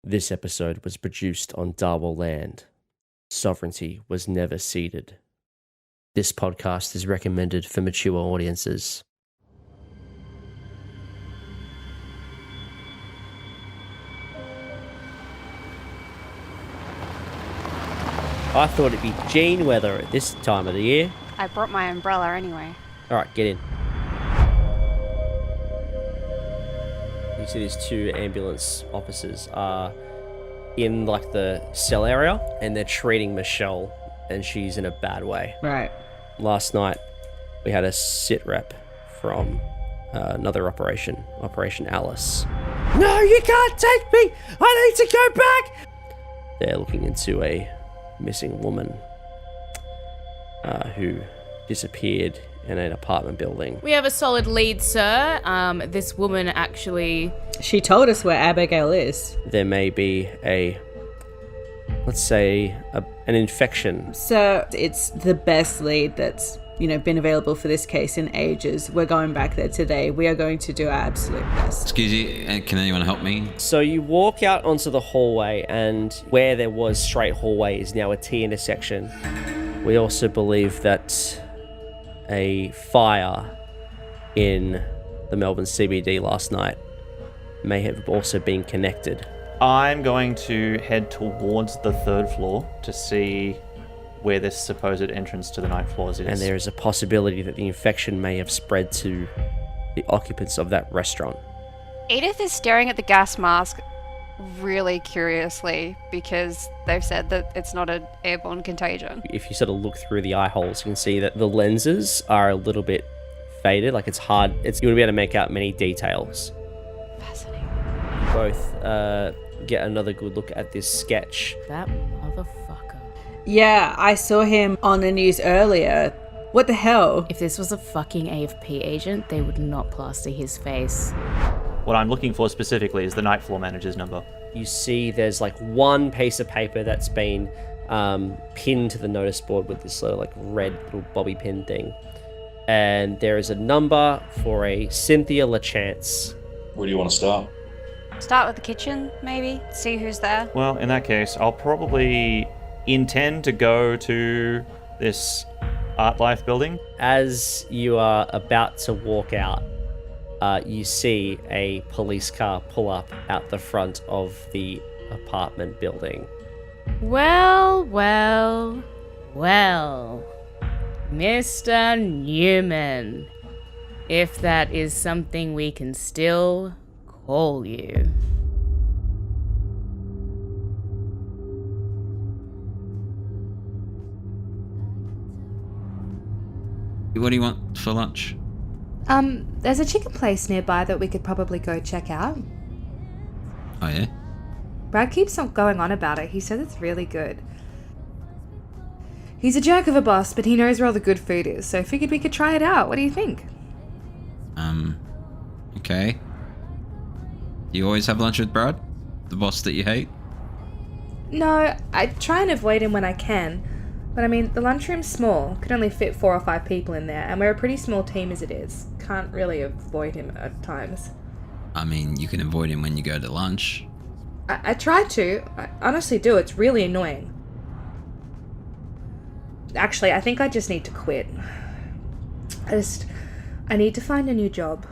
This episode was produced on Darwell land. Sovereignty was never ceded. This podcast is recommended for mature audiences. I thought it'd be Jane weather at this time of the year. I brought my umbrella anyway. Alright, get in. You see these two ambulance officers are in like the cell area and they're treating Michelle and she's in a bad way. Right. Last night we had a sit rep from another Operation Alice. No, you can't take me! I need to go back! They're looking into a missing woman who disappeared in an apartment building. We have a solid lead, sir. This woman actually... She told us where Abigail is. There may be let's say, an infection. So it's the best lead that's, been available for this case in ages. We're going back there today. We are going to do our absolute best. Excuse you, can anyone help me? So you walk out onto the hallway, and where there was straight hallway is now a T intersection. We also believe that a fire in the Melbourne CBD last night may have also been connected. I'm going to head towards the third floor to see where this supposed entrance to the ninth floors is. And there is a possibility that the infection may have spread to the occupants of that restaurant. Edith is staring at the gas mask really curiously because they've said that it's not an airborne contagion. If you sort of look through the eye holes, you can see that the lenses are a little bit faded. Like it's hard. You wouldn't be able to make out many details. Fascinating. Both get another good look at this sketch. That motherfucker. Yeah, I saw him on the news earlier. What the hell? If this was a fucking AFP agent, they would not plaster his face. What I'm looking for specifically is the ninth floor manager's number. You see there's like one piece of paper that's been pinned to the notice board with this sort of like red little bobby pin thing. And there is a number for a Cynthia LaChance. Where do you want to start? Start with the kitchen, maybe. See who's there. Well, in that case, I'll probably intend to go to this Art Life building. As you are about to walk out, you see a police car pull up out the front of the apartment building. Well, Mr. Neumann, if that is something we can still call you. What do you want for lunch? There's a chicken place nearby that we could probably go check out. Oh, yeah? Brad keeps on going on about it. He says it's really good. He's a jerk of a boss, but he knows where all the good food is, so I figured we could try it out. What do you think? Okay. You always have lunch with Brad? The boss that you hate? No, I try and avoid him when I can. But I mean, the lunchroom's small. Could only fit 4 or 5 people in there, and we're a pretty small team as it is. Can't really avoid him at times. I mean, you can avoid him when you go to lunch. I try to. I honestly do. It's really annoying. Actually, I think I just need to quit. I need to find a new job.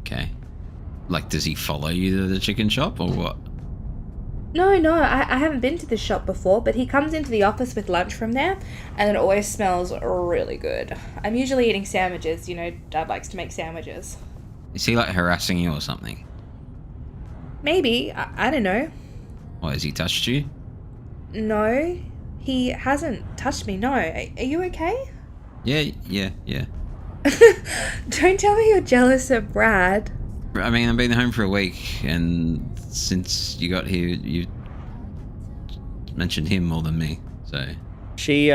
Okay. Like, does he follow you to the chicken shop, or what? No, I haven't been to this shop before, but he comes into the office with lunch from there, and it always smells really good. I'm usually eating sandwiches, Dad likes to make sandwiches. Is he, like, harassing you or something? Maybe, I don't know. Why, has he touched you? No, he hasn't touched me, no. Are you okay? Yeah. Don't tell me you're jealous of Brad. I mean, I've been home for a week, and since you got here, you mentioned him more than me, so... She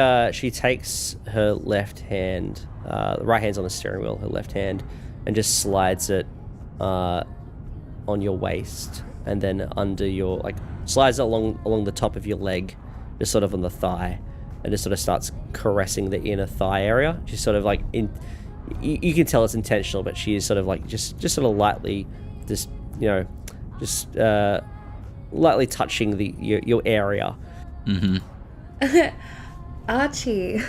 takes her left hand, the right hand's on the steering wheel, her left hand, and just slides it on your waist, and then under your, slides it along the top of your leg, just sort of on the thigh, and just sort of starts caressing the inner thigh area. She's sort of you can tell it's intentional, but she is sort of just sort of lightly, just lightly touching your area. Archie,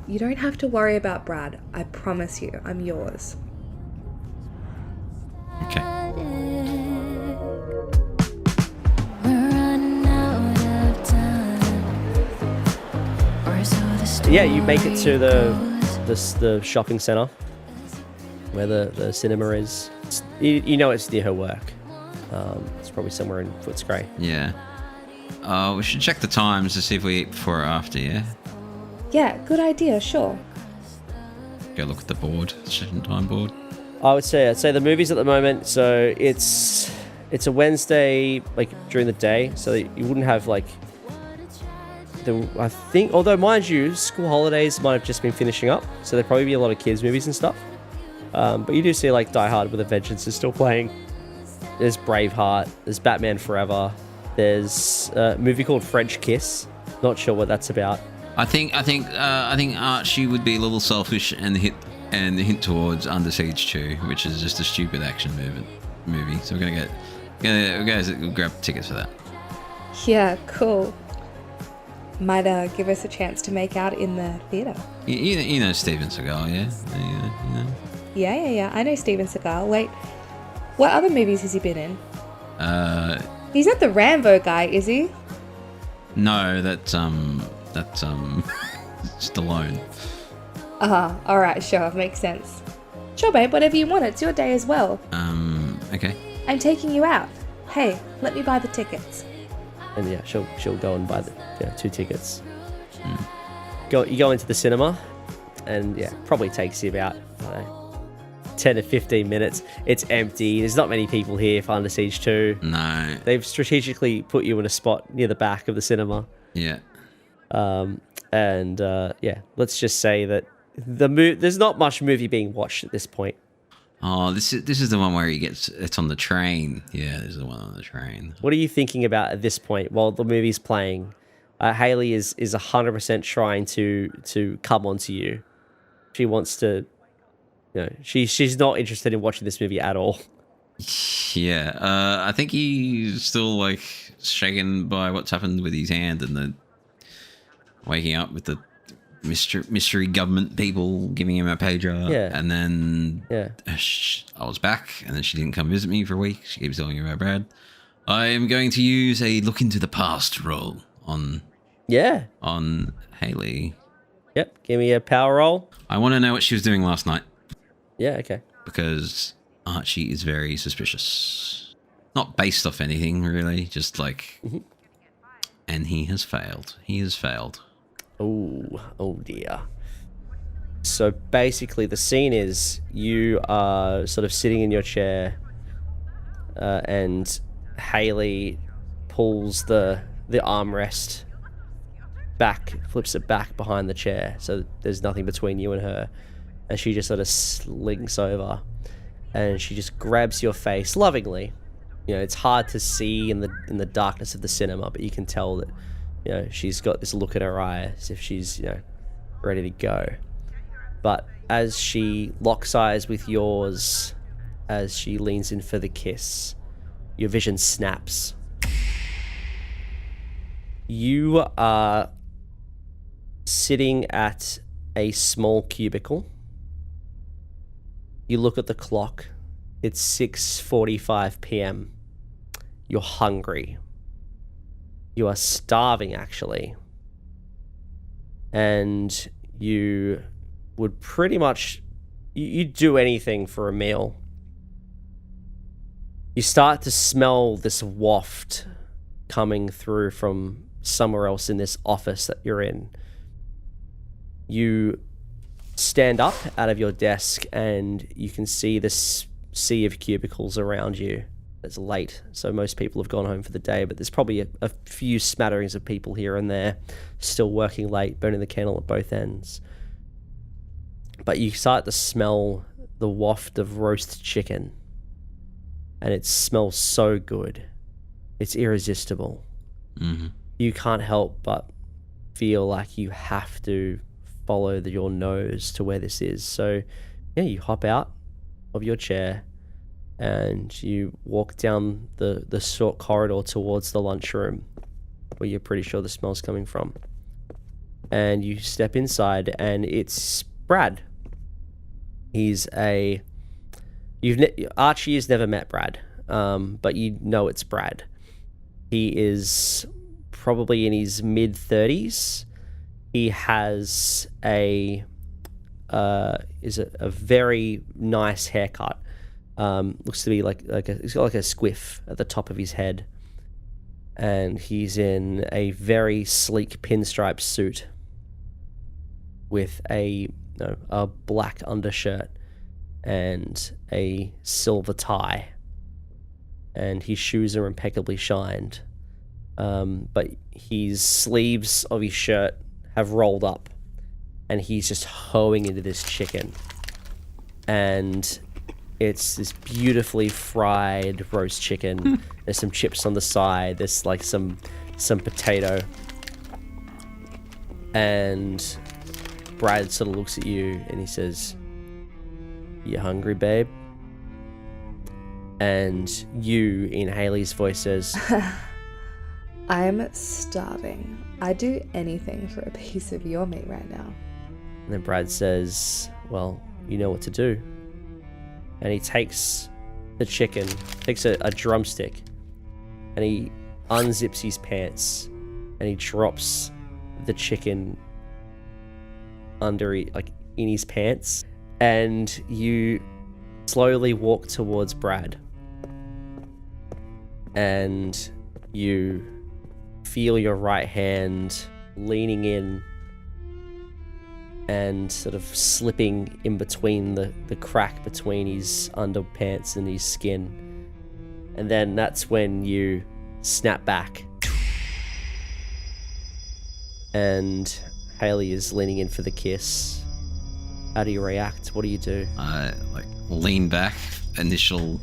you don't have to worry about Brad. I promise you, I'm yours. Okay. Yeah, you make it to the shopping centre where the cinema is. You know it's near her work. It's probably somewhere in Footscray. Yeah. We should check the times to see if we eat before or after, yeah? Yeah, good idea, sure. Go look at the board, session time board. I'd say the movies at the moment, so it's a Wednesday, like during the day, so you wouldn't have like I think, although mind you, school holidays might have just been finishing up, so there'd probably be a lot of kids movies and stuff. But you do see like Die Hard with a Vengeance is still playing. There's Braveheart, there's Batman Forever, there's a movie called French Kiss. Not sure what that's about. I think Archie would be a little selfish and hint towards Under Siege 2, which is just a stupid action movie. So we're gonna grab tickets for that. Yeah, cool. Might give us a chance to make out in the theatre. You know Steven Seagal, yeah? You know. Yeah. I know Steven Seagal. Wait, what other movies has he been in? He's not the Rambo guy, is he? No, that's Stallone. Alright, sure, makes sense. Sure, babe, whatever you want, it's your day as well. Okay. I'm taking you out. Hey, let me buy the tickets. And yeah, she'll go and buy the 2 tickets. You go into the cinema, and yeah, probably takes you about 10 to 15 minutes. It's empty. There's not many people here for Under Siege 2. No. They've strategically put you in a spot near the back of the cinema. Yeah. Let's just say that there's not much movie being watched at this point. Oh, this is the one where it's on the train. Yeah, this is the one on the train. What are you thinking about at this point while the movie's playing? Hayley is 100% trying to come onto you. She wants to, she's not interested in watching this movie at all. Yeah, I think he's still like shaken by what's happened with his hand and the waking up with the mystery government people giving him a pager. Yeah. And then I was back, and then she didn't come visit me for a week. She keeps telling me about Brad. I am going to use a look into the past roll on Hayley. Yep, give me a power roll. I want to know what she was doing last night. Yeah, okay. Because Archie is very suspicious. Not based off anything, really. Just like... Mm-hmm. And he has failed. Oh dear. So basically the scene is you are sort of sitting in your chair and Hayley pulls the armrest back, flips it back behind the chair so there's nothing between you and her, and she just sort of slinks over and she just grabs your face lovingly. It's hard to see in the darkness of the cinema, but you can tell that she's got this look in her eye as if she's, ready to go. But as she locks eyes with yours, as she leans in for the kiss, your vision snaps. You are sitting at a small cubicle. You look at the clock. It's 6:45 p.m. You're hungry. You are starving, actually. And you would pretty much... You'd do anything for a meal. You start to smell this waft coming through from somewhere else in this office that you're in. You stand up out of your desk and you can see this sea of cubicles around you. It's late, so most people have gone home for the day, but there's probably a few smatterings of people here and there still working late, burning the candle at both ends. But you start to smell the waft of roast chicken, and it smells so good. It's irresistible. Mm-hmm. You can't help but feel like you have to follow your nose to where this is. So, yeah, you hop out of your chair and you walk down the short corridor towards the lunchroom, where you're pretty sure the smell's coming from. And you step inside, and it's Brad. He's Archie has never met Brad, but you know it's Brad. He is probably in his mid-30s. He has a very nice haircut. Looks to be he's got like a squiff at the top of his head, and he's in a very sleek pinstripe suit with a black undershirt and a silver tie, and his shoes are impeccably shined, but his sleeves of his shirt have rolled up, and he's just hoeing into this chicken, and it's this beautifully fried roast chicken. There's some chips on the side. There's like some potato. And Brad sort of looks at you and he says, "You hungry, babe?" And you, in Haley's voice, says, I'm starving. I'd do anything for a piece of your meat right now. And then Brad says, "Well, you know what to do." And he takes the chicken, takes a drumstick, and he unzips his pants, and he drops the chicken in his pants, and you slowly walk towards Brad, and you feel your right hand leaning in and sort of slipping in between the crack between his underpants and his skin. And then that's when you snap back. And Haley is leaning in for the kiss. How do you react? What do you do? I lean back. Initial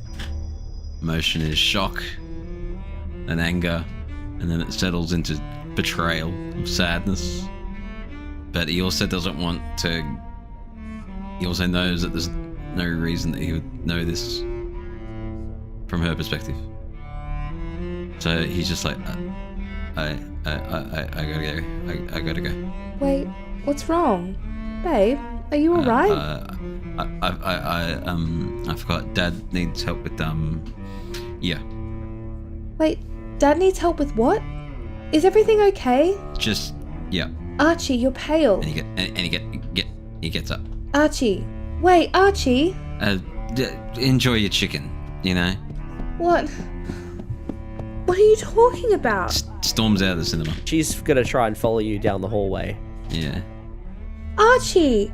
emotion is shock and anger, and then it settles into betrayal, sadness. But he also doesn't want to. He also knows that there's no reason that he would know this from her perspective. So he's just like, I gotta go. I gotta go. Wait, what's wrong? Babe, are you alright? I forgot. Dad needs help with yeah. Wait, Dad needs help with what? Is everything okay? Just yeah. Archie, you're pale. And he gets up. Archie. Wait, Archie. Enjoy your chicken, you know. What? What are you talking about? Storms out of the cinema. She's gonna try and follow you down the hallway. Yeah. Archie!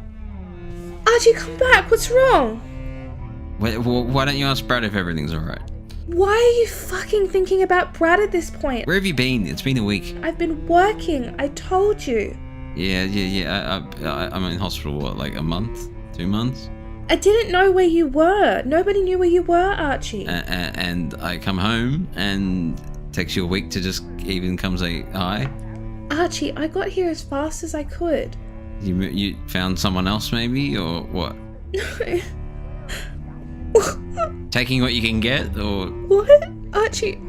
Archie, come back! What's wrong? Wait, why don't you ask Brad if everything's alright? Why are you fucking thinking about Brad at this point? Where have you been? It's been a week. I've been working. I told you. Yeah. I'm in hospital, what, like a month? 2 months? I didn't know where you were. Nobody knew where you were, Archie. And I come home and it takes you a week to just even come say hi? Archie, I got here as fast as I could. You found someone else maybe, or what? No. Taking what you can get, or... What? Archie,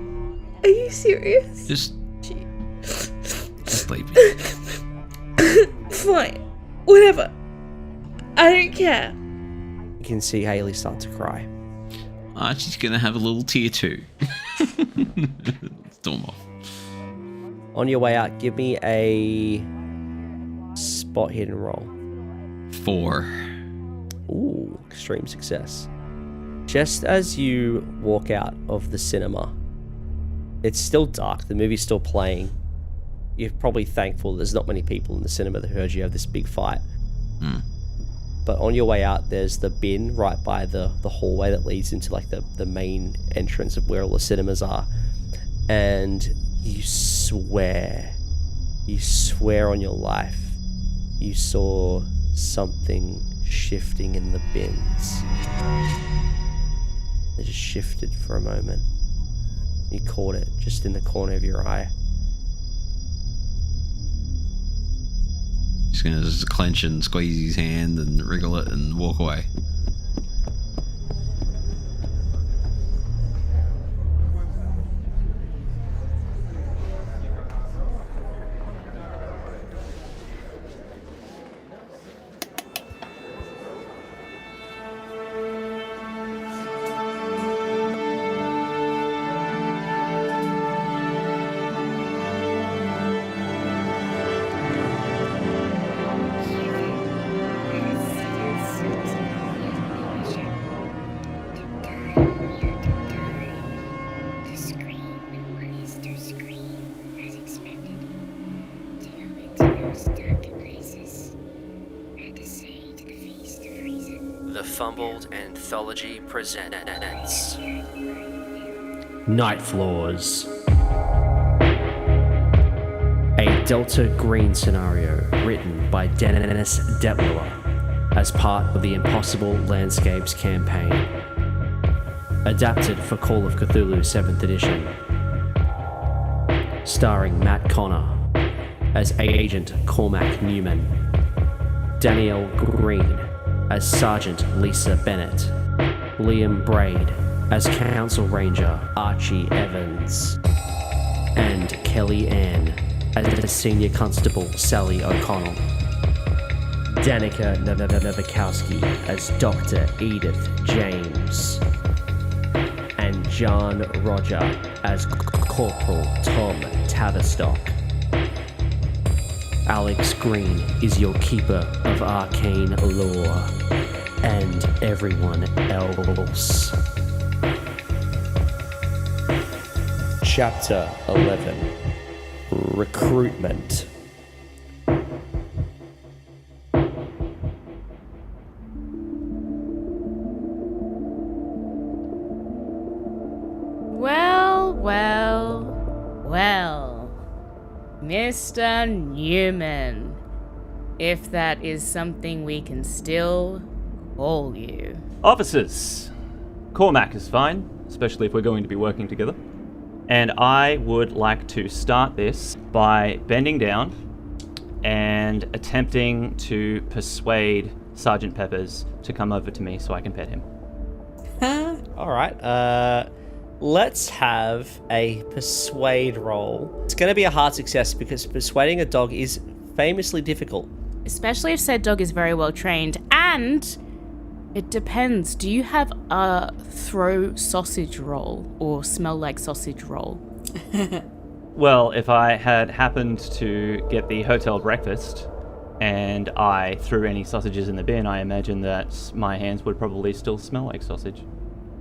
are you serious? Just sleeping. Fine. Whatever. I don't care. You can see Haley start to cry. Archie's gonna have a little tear too. Storm off. On your way out, give me a spot hidden roll. 4. Ooh, extreme success. Just as you walk out of the cinema, it's still dark, the movie's still playing. You're probably thankful there's not many people in the cinema that heard you have this big fight. But on your way out, there's the bin right by the hallway that leads into like the main entrance of where all the cinemas are. And you swear on your life, you saw something shifting in the bins. It just shifted for a moment. You caught it just in the corner of your eye. He's gonna just clench and squeeze his hand and wriggle it and walk away. The Fumbled Anthology presents Night Floors, a Delta Green scenario written by Dennis Detwiller as part of the Impossible Landscapes campaign. Adapted for Call of Cthulhu 7th edition. Starring Matt Connor as Agent Cormac Neumann, Dannielle Green as Sergeant Lisa Bennett, Liam Braid as Council Ranger Archie Evans, and Kelly Ann as Senior Constable Sally O'Connell. Danica Nowakowski as Dr. Edith James, and Jaln Rodger as Corporal Tom Tavistock. Alex Green is your keeper of arcane lore, and everyone else. Chapter 11. Recruitment. Well, Mr. Neumann, if that is something we can still call you. Officers, Cormac is fine, especially if we're going to be working together. And I would like to start this by bending down and attempting to persuade Sergeant Peppers to come over to me so I can pet him. All right. Let's have a persuade roll. It's going to be a hard success because persuading a dog is famously difficult. Especially if said dog is very well trained. And it depends. Do you have a throw sausage roll or smell like sausage roll? Well, if I had happened to get the hotel breakfast and I threw any sausages in the bin, I imagine that my hands would probably still smell like sausage.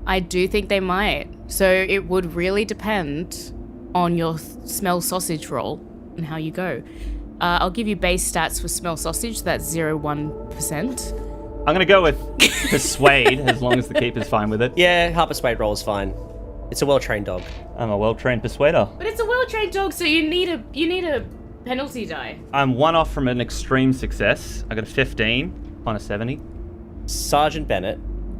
I do think they might. So it would really depend on your smell sausage roll and how you go. I'll give you base stats for smell sausage. That's 0.1%. I'm going to go with persuade as long as the keeper's fine with it. Yeah, half persuade roll is fine. It's a well-trained dog. I'm a well-trained persuader. But it's a well-trained dog, so you need a penalty die. I'm one off from an extreme success. I got a 15 on a 70. Sergeant Bennett,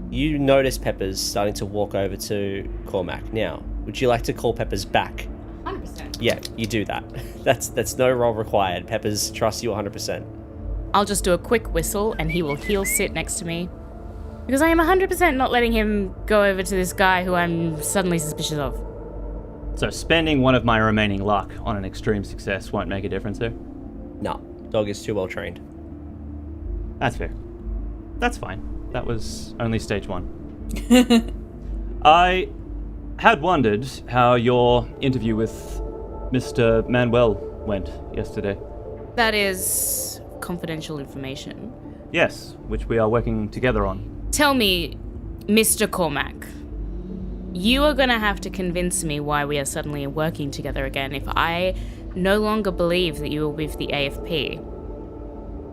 you notice Peppers starting to walk over to Cormac. Now, would you like to call Peppers back? 100%. Yeah, you do that. That's no roll required. Peppers trusts you 100%. I'll just do a quick whistle and he will heel sit next to me. Because I am 100% not letting him go over to this guy who I'm suddenly suspicious of. So spending one of my remaining luck on an extreme success won't make a difference here? No, dog is too well trained. That's fair. That's fine. That was only stage 1. I had wondered how your interview with Mr. Manuel went yesterday. That is confidential information. Yes, which we are working together on. Tell me, Mr. Cormac, you are going to have to convince me why we are suddenly working together again if I no longer believe that you were with the AFP.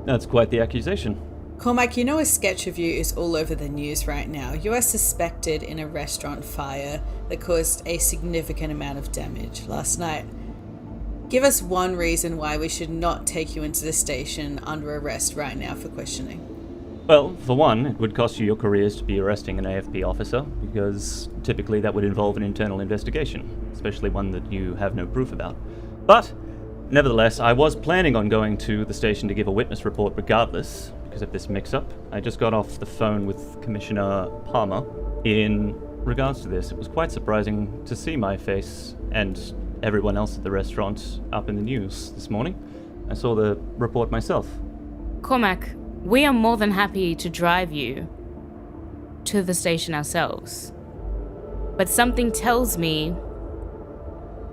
That's quite the accusation. Cormac, you know a sketch of you is all over the news right now. You are suspected in a restaurant fire that caused a significant amount of damage last night. Give us one reason why we should not take you into the station under arrest right now for questioning. Well, for one, it would cost you your careers to be arresting an AFP officer, because typically that would involve an internal investigation, especially one that you have no proof about. But, nevertheless, I was planning on going to the station to give a witness report regardless, because of this mix-up. I just got off the phone with Commissioner Palmer in regards to this. It was quite surprising to see my face and everyone else at the restaurant up in the news this morning. I saw the report myself. Cormac, we are more than happy to drive you to the station ourselves. But something tells me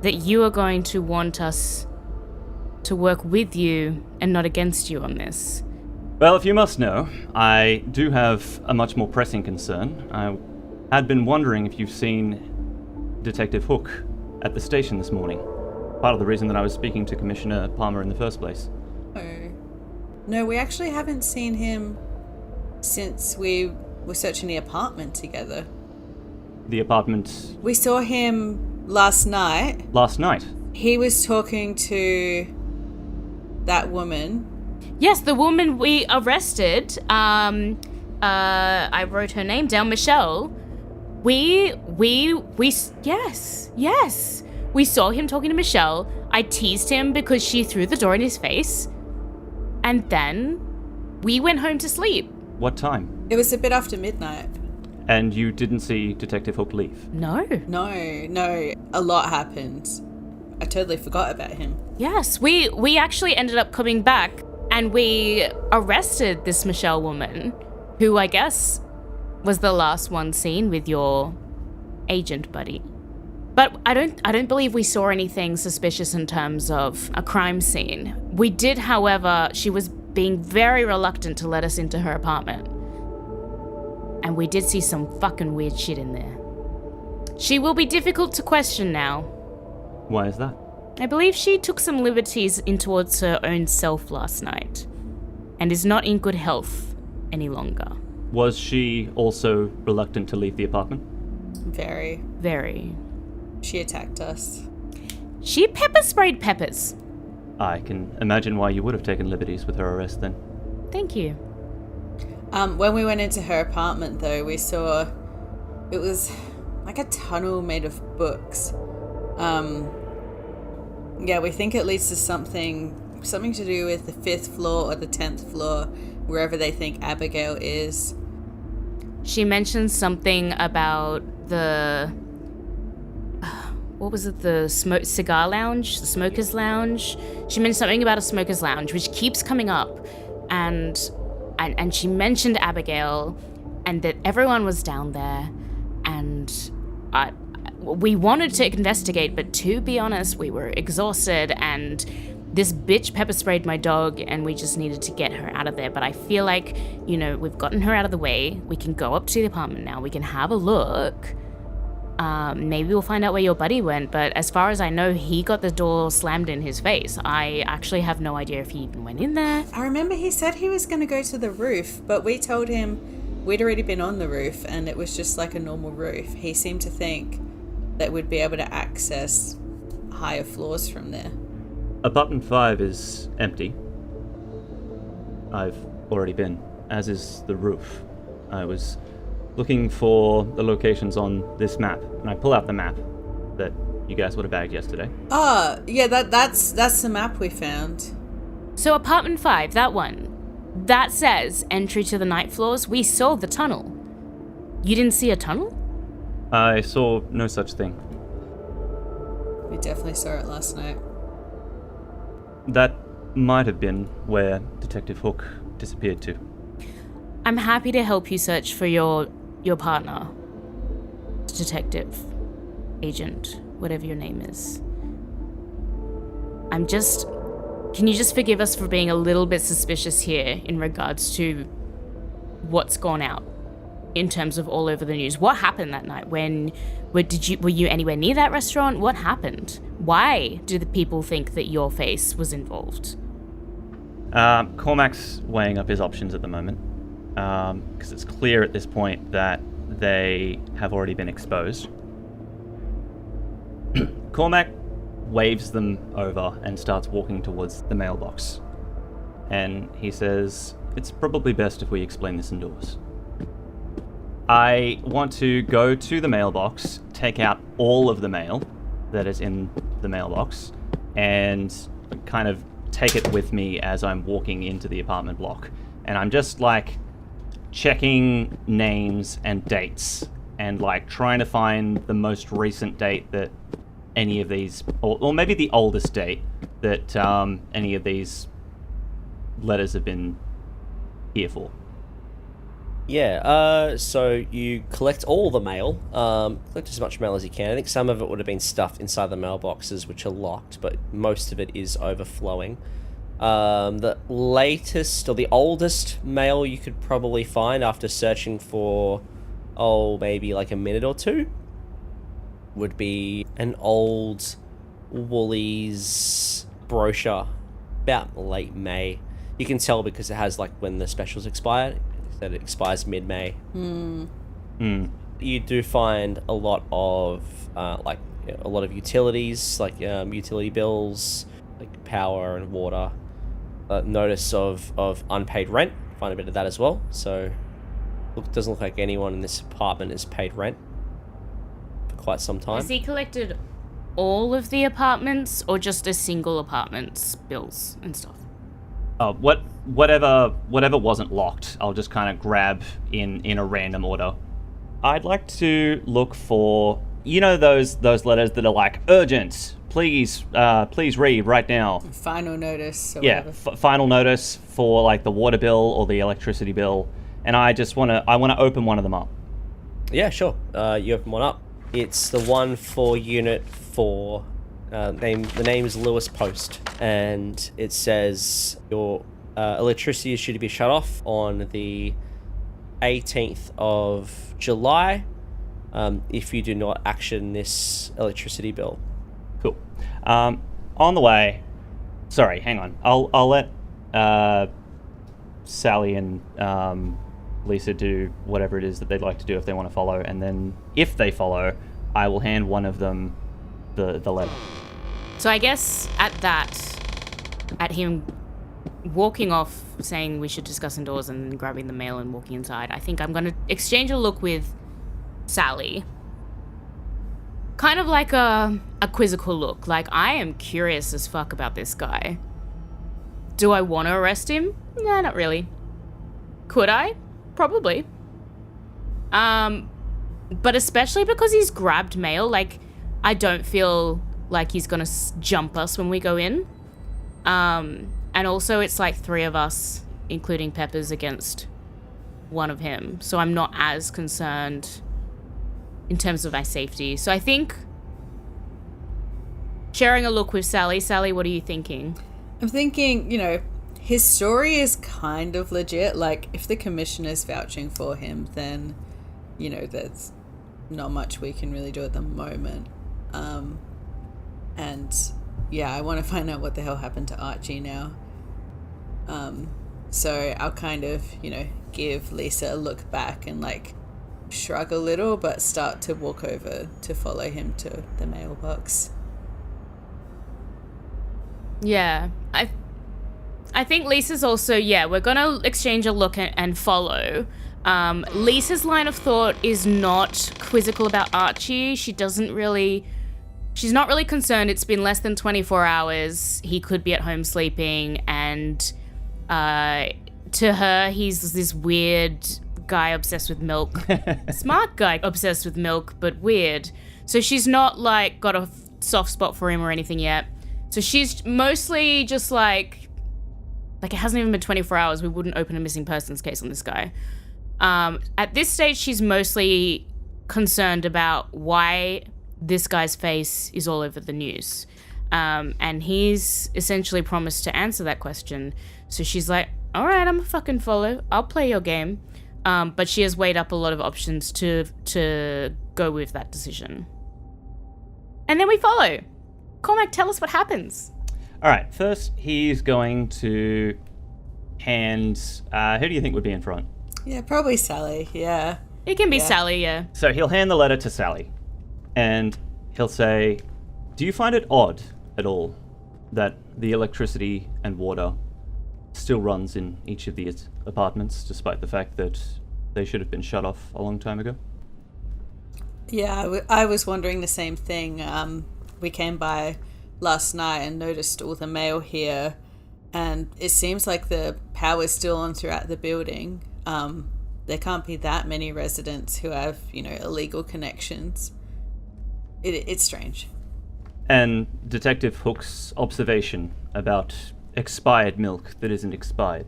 that you are going to want us to work with you and not against you on this. Well, if you must know, I do have a much more pressing concern. I had been wondering if you've seen Detective Hook at the station this morning. Part of the reason that I was speaking to Commissioner Palmer in the first place. Oh. No, we actually haven't seen him since we were searching the apartment together. The apartment We saw him last night. last night. He was talking to that woman. Yes, the woman we arrested. I wrote her name down, Michelle. Yes. We saw him talking to Michelle. I teased him because she threw the door in his face. And then we went home to sleep. What time? It was a bit after midnight. And you didn't see Detective Hook leave? No. No, a lot happened. I totally forgot about him. Yes, we actually ended up coming back and we arrested this Michelle woman, who I guess was the last one seen with your agent buddy. But I don't believe we saw anything suspicious in terms of a crime scene. We did, however, she was being very reluctant to let us into her apartment. And we did see some fucking weird shit in there. She will be difficult to question now. Why is that? I believe she took some liberties in towards her own self last night, and is not in good health any longer. Was she also reluctant to leave the apartment? Very. Very. She attacked us. She pepper sprayed Peppers. I can imagine why you would have taken liberties with her arrest then. Thank you. When we went into her apartment, though, we saw it was like a tunnel made of books. Yeah, we think it leads to something to do with the 5th floor or the 10th floor, wherever they think Abigail is. She mentioned something about the... what was it? The cigar lounge? The smoker's lounge? She mentioned something about a smoker's lounge, which keeps coming up. And she mentioned Abigail, and that everyone was down there. And we wanted to investigate, but to be honest, we were exhausted, and this bitch pepper sprayed my dog, and we just needed to get her out of there. But I feel like, we've gotten her out of the way. We can go up to the apartment now. We can have a look. Maybe we'll find out where your buddy went, but as far as I know, he got the door slammed in his face. I actually have no idea if he even went in there. I remember he said he was going to go to the roof, but we told him we'd already been on the roof, and it was just like a normal roof. He seemed to think that we'd be able to access higher floors from there. Apartment 5 is empty. I've already been, as is the roof. I was looking for the locations on this map, and I pull out the map that you guys would have bagged yesterday. Yeah, that's the map we found. So apartment 5, that one, that says entry to the night floors. We saw the tunnel. You didn't see a tunnel? I saw no such thing. We definitely saw it last night. That might have been where Detective Hook disappeared to. I'm happy to help you search for your partner, detective, agent, whatever your name is. Can you just forgive us for being a little bit suspicious here in regards to what's gone out in terms of all over the news? What happened that night? Were you anywhere near that restaurant? What happened? Why do the people think that your face was involved? Cormac's weighing up his options at the moment, because it's clear at this point that they have already been exposed. Cormac waves them over and starts walking towards the mailbox. And he says, "It's probably best if we explain this indoors." I want to go to the mailbox, take out all of the mail that is in the mailbox, and kind of take it with me as I'm walking into the apartment block. And I'm just like checking names and dates and like trying to find the most recent date that any of these, or maybe the oldest date that any of these letters have been here for. Yeah, so you collect all the mail, collect as much mail as you can. I think some of it would have been stuffed inside the mailboxes, which are locked, but most of it is overflowing. The latest, or the oldest mail you could probably find after searching for, maybe like a minute or two, would be an old Woolies brochure. about late May. You can tell because it has like when the specials expire. That it expires mid-May. You do find a lot of a lot of utilities, like utility bills, like power and water. Notice of unpaid rent. Find a bit of that as well. So, doesn't look like anyone in this apartment has paid rent for quite some time. Has he collected all of the apartments or just a single apartment's bills and stuff? Whatever wasn't locked, I'll just kind of grab in a random order. I'd like to look for, those letters that are like urgent. Please read right now. Final notice. Or yeah, final notice for like the water bill or the electricity bill, and I want to open one of them up. Yeah, sure. You open one up. It's the one for Unit 4. The name is Lewis Post, and it says your electricity is due to be shut off on the 18th of July if you do not action this electricity bill. Cool. On the way. Sorry, hang on. I'll let Sally and Lisa do whatever it is that they'd like to do if they want to follow, and then if they follow, I will hand one of them the letter. So I guess at him walking off, saying we should discuss indoors and grabbing the mail and walking inside, I think I'm going to exchange a look with Sally. Kind of like a quizzical look. Like, I am curious as fuck about this guy. Do I want to arrest him? Nah, not really. Could I? Probably. But especially because he's grabbed mail, like, I don't feel like he's gonna jump us when we go in. And also it's like 3 of us, including Peppers, against one of him. So I'm not as concerned in terms of my safety. So I think sharing a look with Sally. Sally, what are you thinking? I'm thinking, his story is kind of legit. Like, if the commissioner's vouching for him, then, there's not much we can really do at the moment. And yeah, I want to find out what the hell happened to Archie now. So I'll kind of, give Lisa a look back and like shrug a little, but start to walk over to follow him to the mailbox. Yeah, I think Lisa's also, we're gonna exchange a look and follow. Lisa's line of thought is not quizzical about Archie. She's not really concerned. It's been less than 24 hours. He could be at home sleeping, and to her, he's this weird guy obsessed with milk. Smart guy obsessed with milk, but weird. So she's not like got a soft spot for him or anything yet. So she's mostly just like it hasn't even been 24 hours. We wouldn't open a missing persons case on this guy. At this stage, she's mostly concerned about why this guy's face is all over the news. And he's essentially promised to answer that question. So she's like, all right, I'm a fucking follow. I'll play your game. But she has weighed up a lot of options to go with that decision. And then we follow. Cormac, tell us what happens. All right, first he's going to hand... who do you think would be in front? Yeah, probably Sally, yeah. It can be Sally, yeah. So he'll hand the letter to Sally, and he'll say, do you find it odd at all that the electricity and water still runs in each of these apartments, despite the fact that they should have been shut off a long time ago? Yeah, I was wondering the same thing. We came by last night and noticed all the mail here, and it seems like the power's still on throughout the building. There can't be that many residents who have, illegal connections. It's strange. And Detective Hook's observation about expired milk that isn't expired.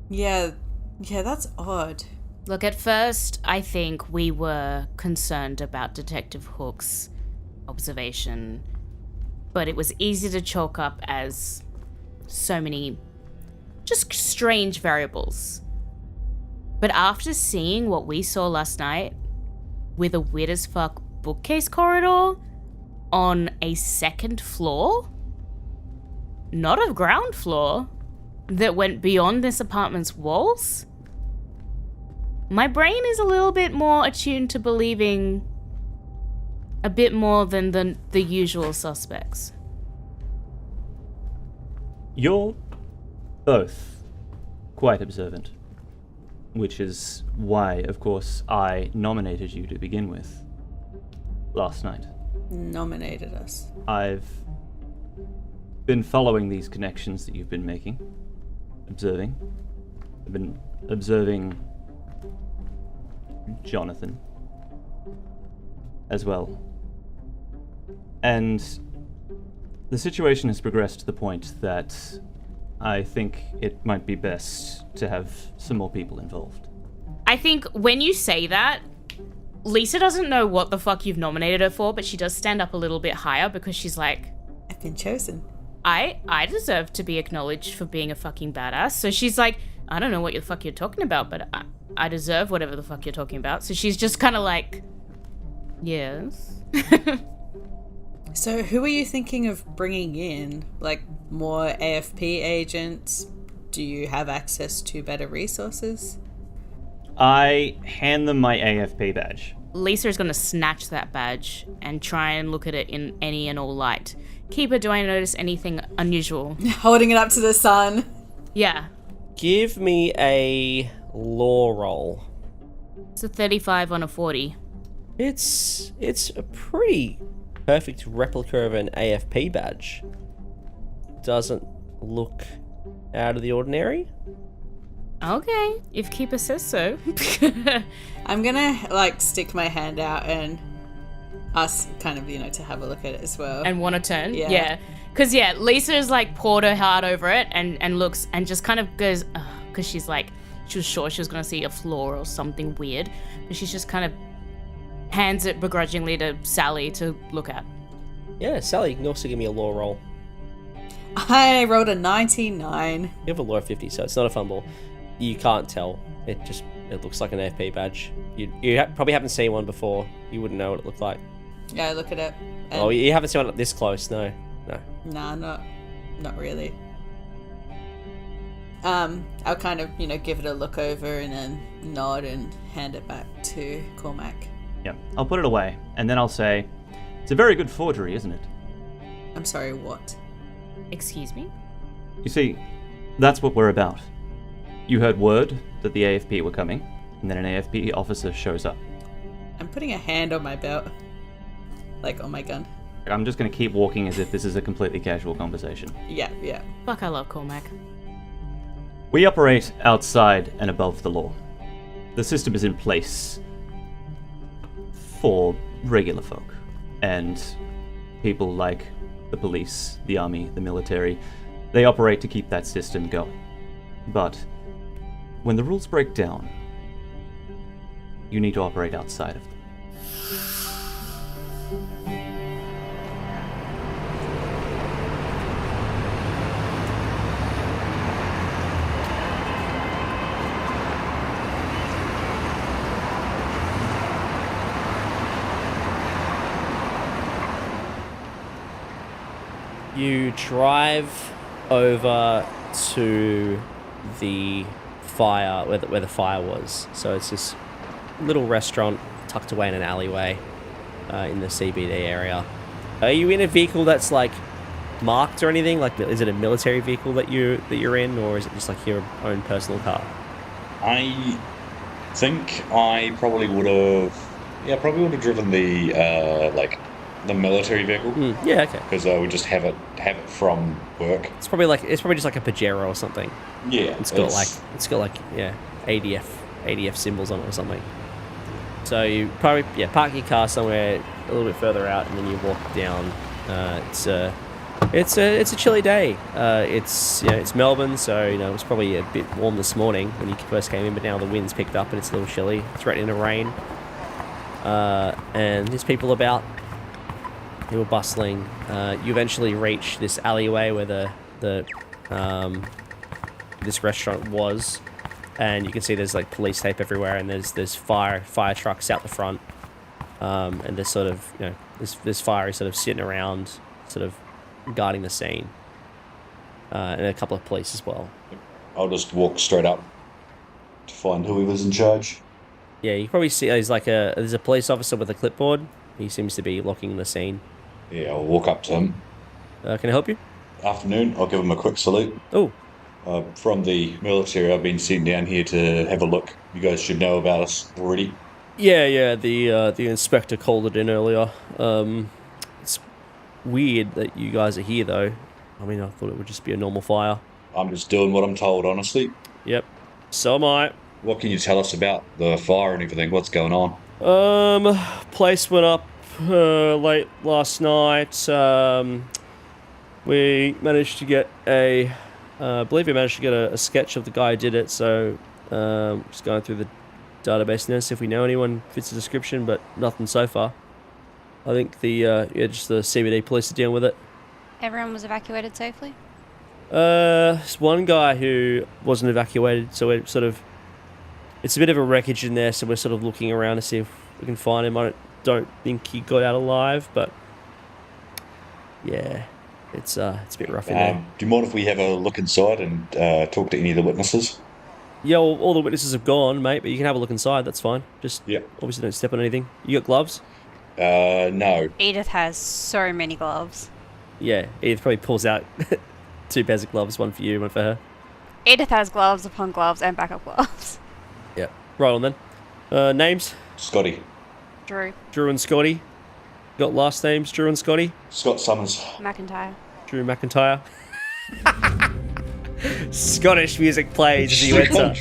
Yeah, that's odd. Look, at first, I think we were concerned about Detective Hook's observation, but it was easy to chalk up as so many just strange variables. But after seeing what we saw last night with a weird as fuck bookcase corridor on a second floor, not a ground floor that went beyond this apartment's walls, my brain is a little bit more attuned to believing a bit more than the usual suspects. You're both quite observant, which is why, of course, I nominated you to begin with last night. Nominated us. I've been following these connections that you've been making, observing. I've been observing Jonathan as well. And the situation has progressed to the point that I think it might be best to have some more people involved. I think when you say that, Lisa doesn't know what the fuck you've nominated her for, but she does stand up a little bit higher because she's like, I've been chosen. I deserve to be acknowledged for being a fucking badass. So she's like, I don't know what the fuck you're talking about, but I deserve whatever the fuck you're talking about. So she's just kind of like, yes. So who are you thinking of bringing in? Like, more AFP agents? Do you have access to better resources? I hand them my AFP badge. Lisa is going to snatch that badge and try and look at it in any and all light. Keeper, do I notice anything unusual? Holding it up to the sun. Yeah. Give me a law roll. It's a 35 on a 40. It's a pretty perfect replica of an AFP badge. Doesn't look out of the ordinary. Okay, if Keeper says so. I'm gonna, stick my hand out and us kind of, to have a look at it as well. And want to turn? Yeah. Because, Lisa's, poured her heart over it and looks and just kind of goes, because she was sure she was going to see a flaw or something weird. But she's just kind of hands it begrudgingly to Sally to look at. Yeah, Sally, you can also give me a law roll. I rolled a 99. You have a law of 50, so it's not a fumble. You can't tell. It looks like an AFP badge. You probably haven't seen one before. You wouldn't know what it looked like. Yeah, I look at it. Oh, you haven't seen one this close? No. Nah, not really. I'll kind of, give it a look over and then nod and hand it back to Cormac. Yeah, I'll put it away, and then I'll say, it's a very good forgery, isn't it? I'm sorry, what? Excuse me? You see, that's what we're about. You heard word that the AFP were coming, and then an AFP officer shows up. I'm putting a hand on my belt. On my gun. I'm just going to keep walking as if this is a completely casual conversation. Yeah. Fuck, I love Cormac. We operate outside and above the law. The system is in place for regular folk, and people like the police, the army, the military, they operate to keep that system going. But when the rules break down, you need to operate outside of them. You drive over to the fire, where the fire was. So it's this little restaurant tucked away in an alleyway in the CBD area. Are you in a vehicle that's marked or anything? Is it a military vehicle that you're in, or is it just your own personal car? I think I probably would have driven the military vehicle. Yeah, okay. Because I would just have it from work. It's probably just like a Pajero or something. Yeah. It's got ADF symbols on it or something. So you probably park your car somewhere a little bit further out, and then you walk down. It's a chilly day. It's Melbourne, so it was probably a bit warm this morning when you first came in, but now the wind's picked up and it's a little chilly, threatening to rain. And there's people about. You were bustling. You eventually reach this alleyway where this restaurant was, and you can see there's police tape everywhere, and there's fire trucks out the front, and there's sort of this fire is sort of sitting around, sort of guarding the scene. and a couple of police as well. I'll just walk straight up to find whoever's in charge. Yeah, you probably see there's a police officer with a clipboard. He seems to be locking the scene. Yeah, I'll walk up to him. Can I help you? Afternoon, I'll give him a quick salute. Oh. From the military, I've been sent down here to have a look. You guys should know about us already. Yeah, the inspector called it in earlier. It's weird that you guys are here, though. I mean, I thought it would just be a normal fire. I'm just doing what I'm told, honestly. Yep. So am I. What can you tell us about the fire and everything? What's going on? Place went up late last night. We managed to get I believe we managed to get a sketch of the guy who did it, so just going through the database now, see if we know anyone fits the description, but nothing so far. I think just the CBD police are dealing with it. Everyone was evacuated safely? There's one guy who wasn't evacuated, so we're it's a bit of a wreckage in there, so we're sort of looking around to see if we can find him. I don't think he got out alive, but yeah, it's a bit rough in there. Do you mind if we have a look inside and talk to any of the witnesses? Yeah, all the witnesses have gone, mate, but you can have a look inside, that's fine. Just obviously don't step on anything. You got gloves? No. Edith has so many gloves. Yeah, Edith probably pulls out 2 pairs of gloves, one for you, one for her. Edith has gloves upon gloves and backup gloves. Yeah, right on then. Names? Scotty. Drew. Drew and Scotty. Got last names, Drew and Scotty? Scott Summers. McIntyre. Drew McIntyre. Scottish music plays as you enter.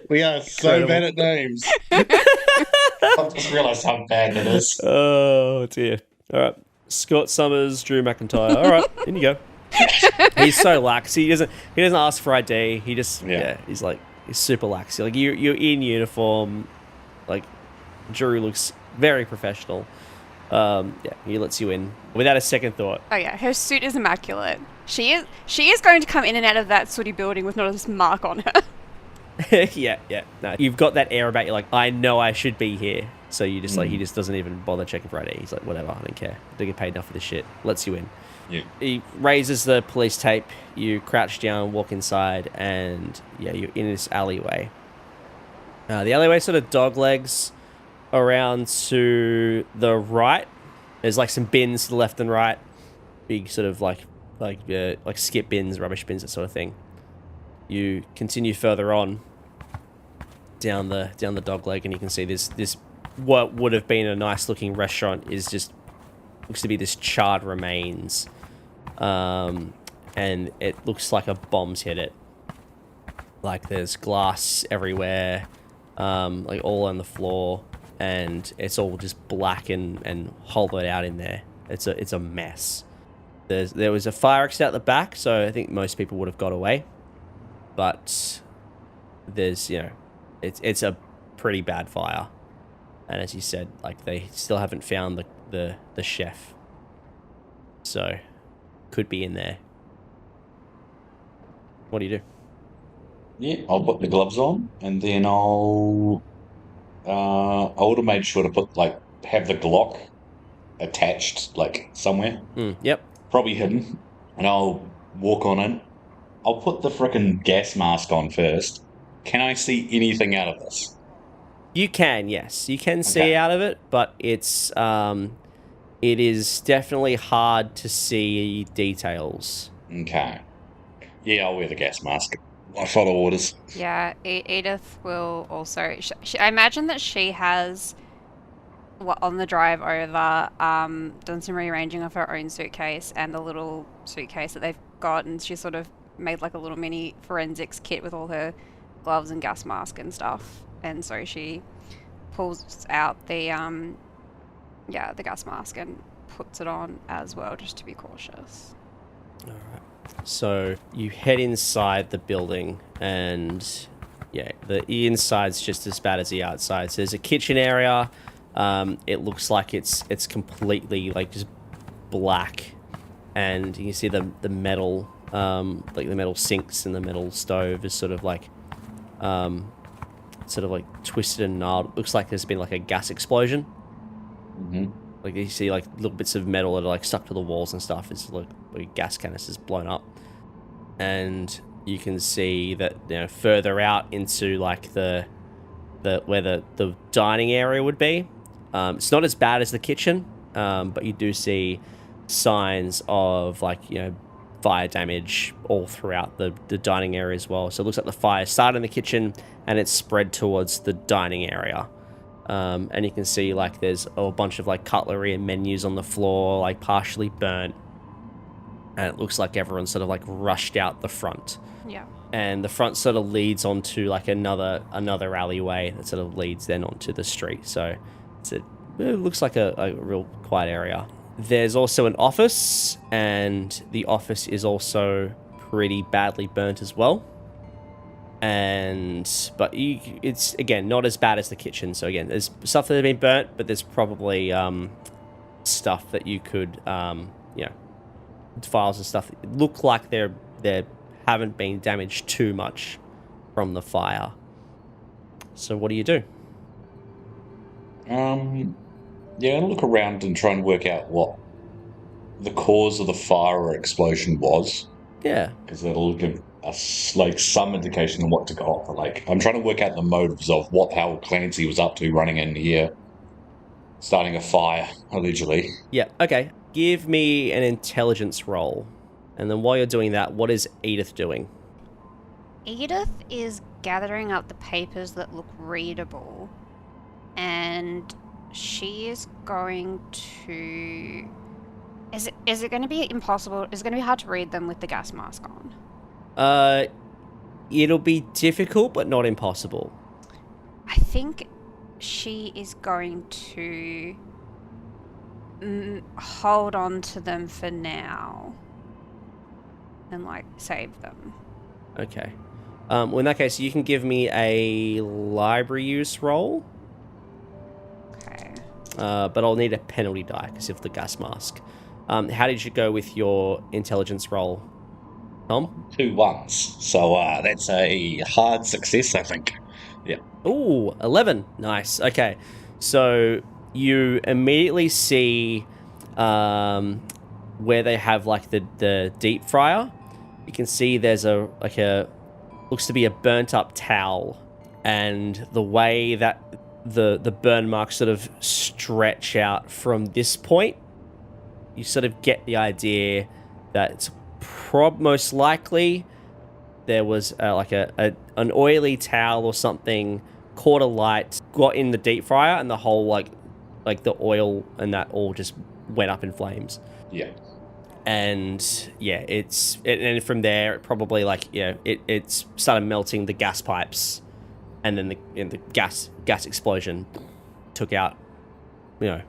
We are so bad at names. I've just realised how bad it is. Oh dear. All right, Scott Summers, Drew McIntyre. All right, in you go. He's so lax. He doesn't ask for ID. He just he's super lax. Like you're in uniform. Like Drew looks very professional. He lets you in without a second thought. Oh yeah, her suit is immaculate. She is going to come in and out of that sooty building with not a mark on her. Yeah. No, you've got that air about you, like, I know I should be here. So you just he just doesn't even bother checking for ID. He's like, whatever, I don't care. Don't get paid enough for this shit. Lets you in. Yeah. He raises the police tape. You crouch down, walk inside, and you're in this alleyway. The alleyway sort of dog legs around to the right. There's like some bins to the left and right. Big sort of like skip bins, rubbish bins, that sort of thing. You continue further on down the dog leg, and you can see this what would have been a nice looking restaurant looks to be this charred remains, and it looks like a bomb's hit it. Like there's glass everywhere, like all on the floor, and it's all just black and hollowed out in there. It's a mess. There was a fire exit out the back, so I think most people would have got away. But there's, it's a pretty bad fire. And as you said, like, they still haven't found the chef. So, could be in there. What do you do? Yeah, I'll put the gloves on, and then I would have made sure to have the Glock attached, somewhere. Yep. Probably hidden. And I'll walk on in. I'll put the frickin' gas mask on first. Can I see anything out of this? You can, yes. You can see out of it, but it is definitely hard to see details. Okay. Yeah, I'll wear the gas mask. I follow orders. Yeah, Edith will also... I imagine that she has, on the drive over, done some rearranging of her own suitcase and the little suitcase that they've got, and she sort of made like a little mini forensics kit with all her gloves and gas mask and stuff. And so she pulls out the gas mask and puts it on as well, just to be cautious. All right. So you head inside the building, and the inside's just as bad as the outside. So there's a kitchen area. It looks like it's completely just black, and you can see the metal, the metal sinks and the metal stove is sort of twisted and gnarled. It looks like there's been a gas explosion. Mm-hmm. Like you see like little bits of metal that are like stuck to the walls and stuff. It's like gas canisters blown up, and you can see that further out into like the where the dining area would be. It's not as bad as the kitchen, but you do see signs of like fire damage all throughout the dining area as well. So it looks like the fire started in the kitchen and it's spread towards the dining area. And you can see like there's a bunch of like cutlery and menus on the floor, like partially burnt. And it looks like everyone's sort of like rushed out the front. Yeah. And the front sort of leads onto like another alleyway that sort of leads then onto the street. So it looks like a real quiet area. There's also an office, and the office is also pretty badly burnt as well. But it's again not as bad as the kitchen. So again, there's stuff that has been burnt, but there's probably stuff that you could files and stuff that look like they haven't been damaged too much from the fire. So what do you do? Yeah, I'll look around and try and work out what the cause of the fire or explosion was. Yeah. Because that'll give us like some indication of what to go off. Like, I'm trying to work out the motives of what the hell Clancy was up to running in here, starting a fire, allegedly. Yeah, okay. Give me an intelligence roll. And then while you're doing that, what is Edith doing? Edith is gathering up the papers that look readable, and she is going to... Is it going to be impossible? Is it going to be hard to read them with the gas mask on? It'll be difficult, but not impossible. I think she is going to hold on to them for now and like save them. Okay. Well, in that case, you can give me a library use roll. Okay. But I'll need a penalty die because of the gas mask. How did you go with your intelligence roll, Tom? 2 1s. So that's a hard success, I think. Yeah. Ooh, 11. Nice. Okay. So you immediately see where they have like the deep fryer. You can see there's looks to be a burnt up towel, and the way that the burn marks sort of stretch out from this point, you sort of get the idea that it's most likely there was like an oily towel or something caught alight, got in the deep fryer, and the whole like the oil and that all just went up in flames. Yeah. And yeah, and from there it probably it started melting the gas pipes, and then the gas explosion took out the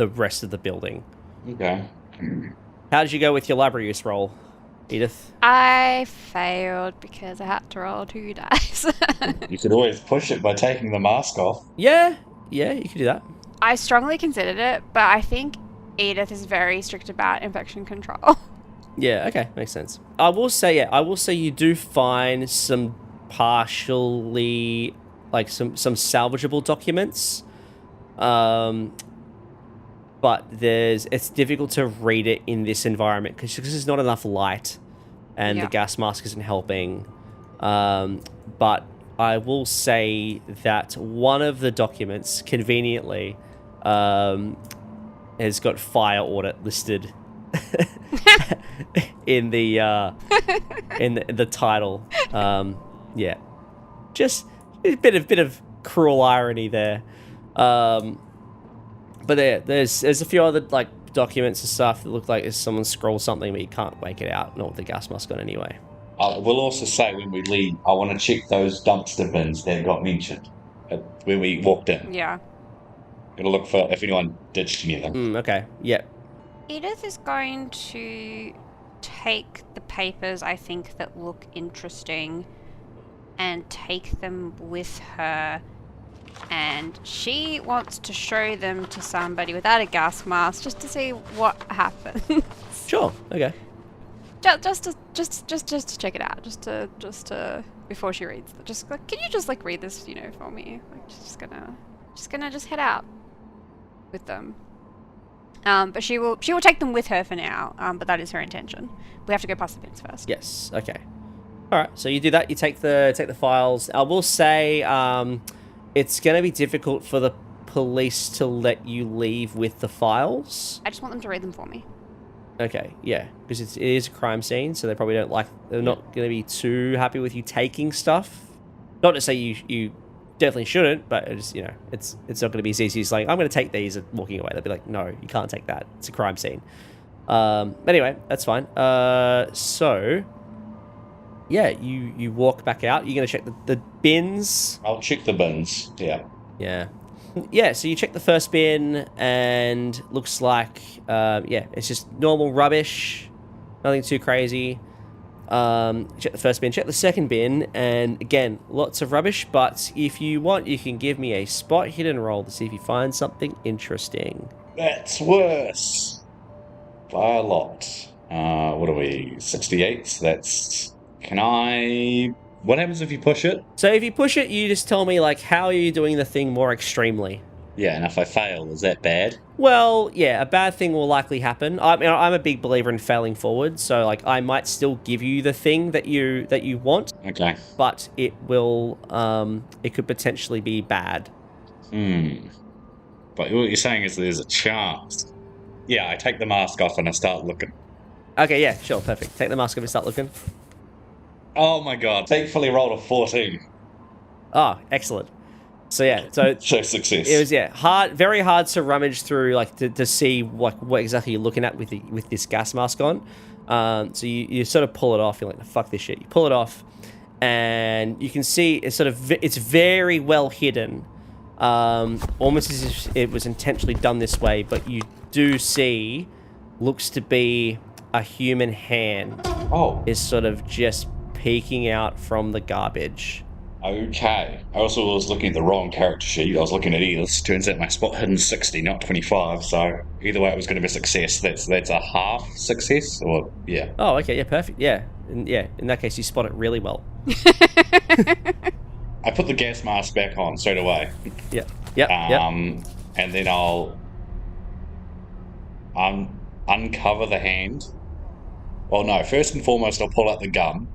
rest of the building. Okay. How did you go with your library use roll, Edith? I failed because I had to roll 2 dice. You could always push it by taking the mask off. Yeah, you could do that. I strongly considered it, but I think Edith is very strict about infection control. Yeah, okay, makes sense. I will say you do find some partially, like some salvageable documents, but it's difficult to read it in this environment because there's not enough light, and the gas mask isn't helping. But I will say that one of the documents, conveniently, has got fire audit listed in the title. Yeah, just a bit of cruel irony there. But there's a few other like documents and stuff that look like someone scrolled something, but you can't make it out. Not with the gas mask on anyway. We'll also say when we leave, I want to check those dumpster bins that got mentioned when we walked in. Yeah. Gonna look for if anyone ditched any of them. Okay. Yep. Edith is going to take the papers I think that look interesting and take them with her, and she wants to show them to somebody without a gas mask just to see what happens. Sure. Okay. Just to check it out, just to before she reads. Just like, can you just like read this, for me? Like, just gonna head out with them. But she will take them with her for now. But that is her intention. We have to go past the bins first. Yes. Okay. All right. So you do that. You take the files. I will say it's going to be difficult for the police to let you leave with the files. I just want them to read them for me. Okay. Yeah, because it is a crime scene, so they probably don't like. They're not going to be too happy with you taking stuff. Not to say you definitely shouldn't, but it's not going to be as easy as like, I'm going to take these and walking away. They'll be like, no, you can't take that. It's a crime scene. Anyway, that's fine. So yeah, you walk back out. You're going to check the bins. I'll check the bins. Yeah. Yeah, so you check the first bin and looks like, it's just normal rubbish. Nothing too crazy. Check the first bin, check the second bin, and again, lots of rubbish, but if you want, you can give me a spot hidden roll to see if you find something interesting. That's worse. By a lot. What are we? 68? What happens if you push it? So if you push it, you just tell me, like, how are you doing the thing more extremely? Yeah, and if I fail, is that bad? Well, yeah, a bad thing will likely happen. I mean, I'm a big believer in failing forward, so like I might still give you the thing that you want. Okay. But it will it could potentially be bad. But what you're saying is there's a chance. Yeah, I take the mask off and I start looking. Okay, yeah, sure, perfect. Take the mask off and start looking. Oh my god, thankfully rolled a 14. Oh, excellent. So yeah, so success. It was very hard to rummage through, like to see what exactly you're looking at with this gas mask on. So you sort of pull it off. You're like, fuck this shit. You pull it off, and you can see it's very well hidden, almost as if it was intentionally done this way. But you do see, looks to be a human hand. Oh, is sort of just peeking out from the garbage. Okay. I also was looking at the wrong character sheet. I was looking at Edith's. Turns out my spot hidden 60, not 25. So either way, it was going to be a success. That's a half success, or yeah. Oh, okay, yeah, perfect, yeah, in that case, you spot it really well. I put the gas mask back on straight away. Yep. And then I'll uncover the hand. Well, no. First and foremost, I'll pull out the gun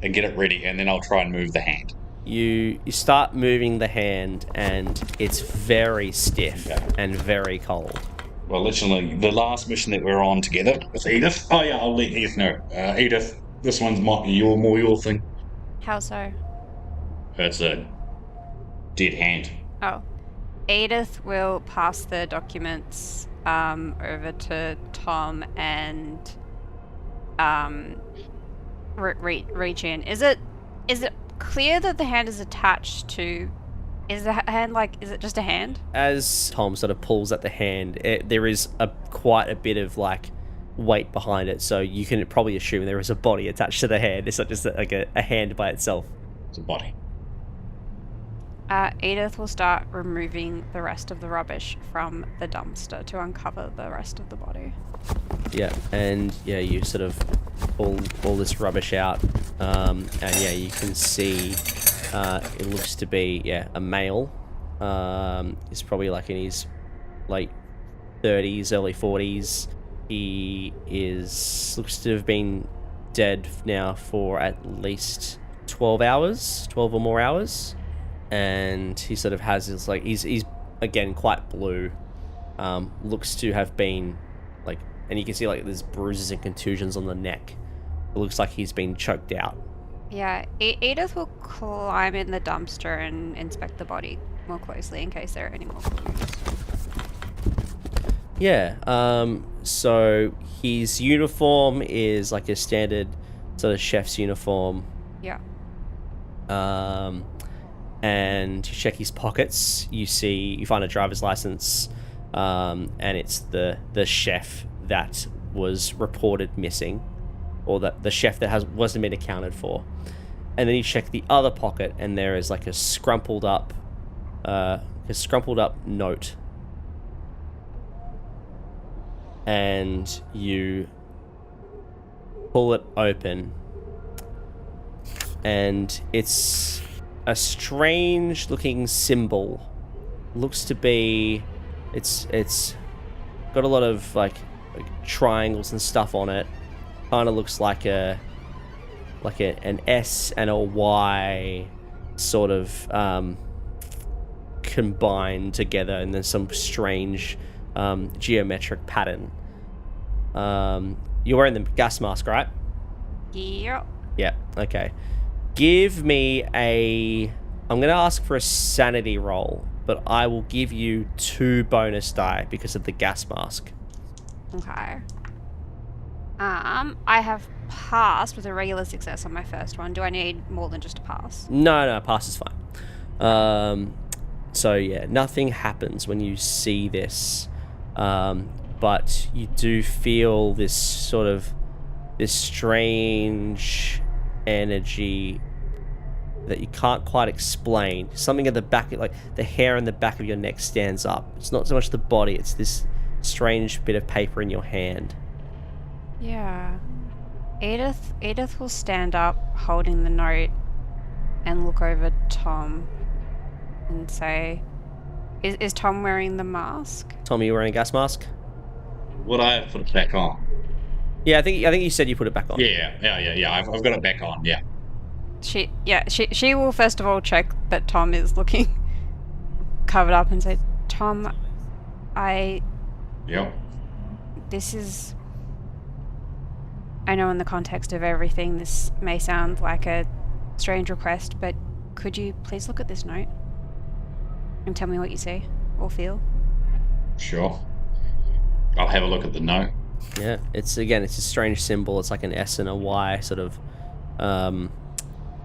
and get it ready, and then I'll try and move the hand. You start moving the hand, and it's very stiff and very cold. Well, literally, the last mission that we're on together with Edith. Oh yeah, I'll let Edith know. Edith, this one's more your thing. How so? It's a dead hand. Oh. Edith will pass the documents over to Tom and reach in. Is it clear that the hand is attached to? Is the hand is it just a hand? As Tom sort of pulls at the hand, there is quite a bit of weight behind it, so you can probably assume there is a body attached to the hand. It's not just a hand by itself. It's a body. Edith will start removing the rest of the rubbish from the dumpster to uncover the rest of the body. Yeah, and you sort of pull all this rubbish out, and you can see it looks to be a male. He's probably in his late 30s, early 40s. He looks to have been dead now for at least 12 or more hours. And he sort of has this he's again quite blue, looks to have been and you can see there's bruises and contusions on the neck. It looks like he's been choked out. Yeah, Edith will climb in the dumpster and inspect the body more closely in case there are any more clues. Yeah, so his uniform is a standard sort of chef's uniform. Yeah. And to check his pockets, you find a driver's license, and it's the chef that was reported missing, or the chef that wasn't been accounted for. And then you check the other pocket, and there is a scrumpled up note. And you pull it open, and it's a strange looking symbol. Looks to be it's got a lot of like triangles and stuff on it. Kind of looks like an S and a Y sort of combined together, and then some strange geometric pattern. You're wearing the gas mask, right? Yep. Yeah, okay. Give me I'm going to ask for a sanity roll, but I will give you 2 bonus die because of the gas mask. Okay. I have passed with a regular success on my first one. Do I need more than just a pass? No, pass is fine. So yeah, nothing happens when you see this, but you do feel this strange energy that you can't quite explain. Something at the back, like the hair in the back of your neck stands up. It's not so much the body, it's this strange bit of paper in your hand. Yeah. Edith will stand up holding the note and look over Tom and say, is Tom wearing the mask? Tom, are you wearing a gas mask? Would I have put it back on? Yeah, I think you said you put it back on. Yeah. I've got it back on. Yeah. She will first of all check that Tom is looking covered up and say, Tom, Yep. this is... I know in the context of everything this may sound like a strange request, but could you please look at this note and tell me what you see or feel? Sure. I'll have a look at the note. Yeah, it's a strange symbol. It's like an S and a Y sort of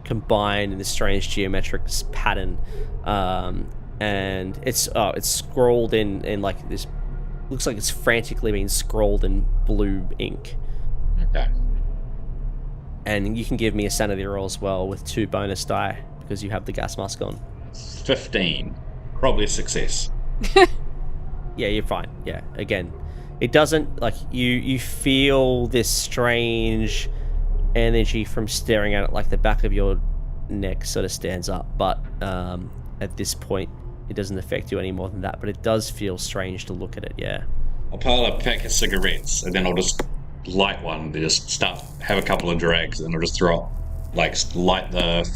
combined in this strange geometric pattern, and it's scrolled in like this. Looks like it's frantically being scrolled in blue ink. Okay. And you can give me a sanity roll as well with 2 bonus die because you have the gas mask on. 15. Probably a success. Yeah, you're fine. Yeah, again, it doesn't, like, you feel this strange energy from staring at it, like the back of your neck sort of stands up, but at this point it doesn't affect you any more than that, but it does feel strange to look at it. Yeah. I'll pull a pack of cigarettes and then I'll just light one, just have a couple of drags, and I'll just throw it, light the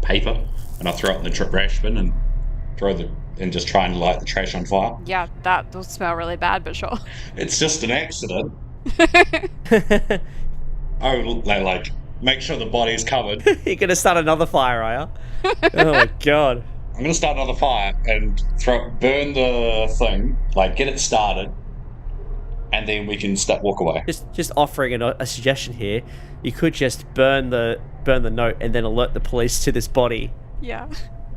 paper, and I'll throw it in the trash bin and just try and light the trash on fire. Yeah, that will smell really bad, but sure. It's just an accident. Make sure the body's covered. You're gonna start another fire, are you? Oh my god. I'm gonna start another fire and burn the thing, get it started, and then we can walk away. Just offering a suggestion here. You could just burn the note and then alert the police to this body. Yeah.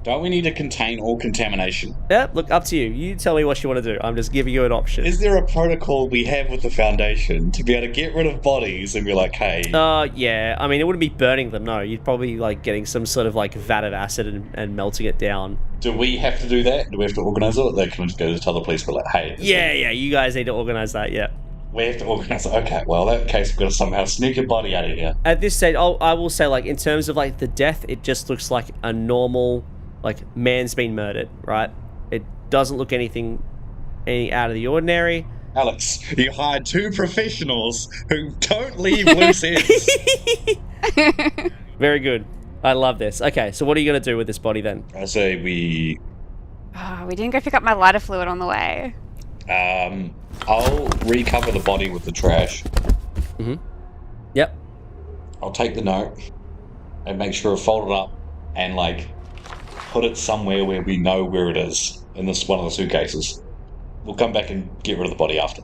Don't we need to contain all contamination? Yeah, look, up to you. You tell me what you want to do. I'm just giving you an option. Is there a protocol we have with the Foundation to be able to get rid of bodies and be like, hey... yeah. I mean, it wouldn't be burning them, no. You'd probably, getting some sort of, vat of acid and melting it down. Do we have to do that? Do we have to organise it? Or they can just go to tell the police, but hey... Yeah, you guys need to organise that, yeah. We have to organise it. Okay, well, in that case, we've got to somehow sneak a body out of here. At this stage, I will say, in terms of, the death, it just looks like a normal... man's been murdered, right? It doesn't look any out of the ordinary. Alex, you hired 2 professionals who don't leave loose ends. Very good. I love this. Okay, so what are you going to do with this body then? I say we didn't go pick up my lighter fluid on the way. I'll recover the body with the trash. Mm-hmm. Yep. I'll take the note and make sure I fold it up and, put it somewhere where we know where it is in one of the suitcases. We'll come back and get rid of the body after.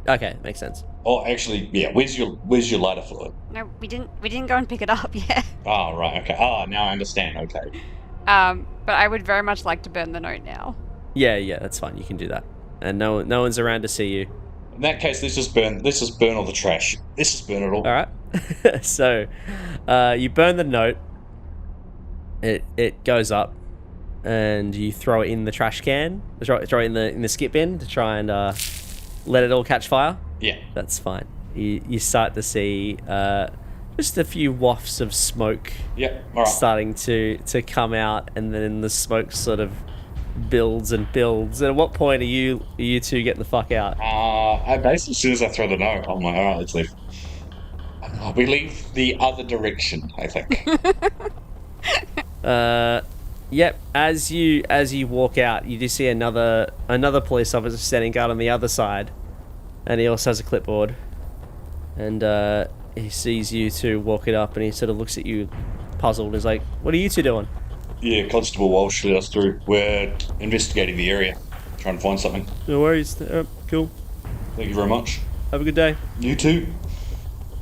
Okay, makes sense. Oh, actually, yeah. Where's your lighter fluid? No, we didn't go and pick it up yet. Oh, right. Okay. Oh, now I understand. Okay. But I would very much like to burn the note now. Yeah, that's fine. You can do that, and no one's around to see you. In that case, let's just burn all the trash. Let's just burn it all. All right. So, you burn the note. It goes up, and you throw it in the trash can. Throw it in the skip bin to try and let it all catch fire. Yeah, that's fine. You start to see just a few wafts of smoke. Yeah, all right. Starting to come out, and then the smoke sort of builds and builds. And at what point are you two getting the fuck out? I basically, as soon as I throw the note, I'm like, alright, let's leave. We leave the other direction, I think. Yep. As you walk out, you do see another police officer standing guard on the other side, and he also has a clipboard. And he sees you two walking up, and he sort of looks at you, puzzled. He's like, "What are you two doing?" Yeah, Constable Walsh let us through. We're investigating the area, trying to find something. No worries. Cool. Thank you very much. Have a good day. You too.